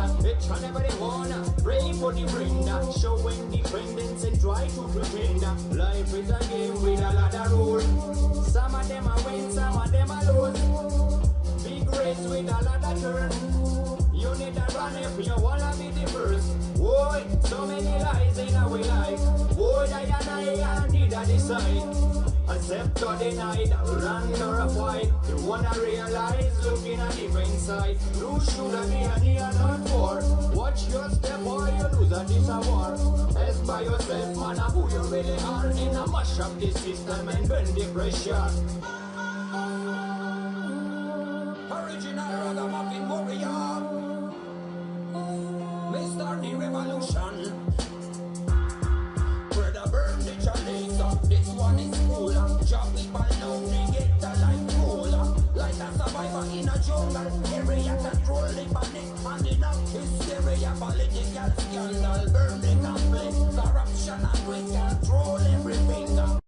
Each and every one pray for the friend, show independence and try to pretend. Life is a game with a lot of rules. Some of them are win, some of them are lose. Big race with a lot of turn. You need to run if you wanna be the first. Boy, so many lies in our life. Boy, I need to decide. Accept or deny, run or fight. You wanna realize, looking at different side. You should be a near not war. Watch your step or you lose a this a war. Ask by yourself, man, who you really are. In a mash up the system and burn the pressure. Original ragamuffin warrior. May start the revolution. Brother burn the chalice. This one is cool. Job people know they get a life cool. Like a survivor in a jungle. Area control the panic. And enough hysteria. Political scandal. Burn the conflict. Corruption and we control everything.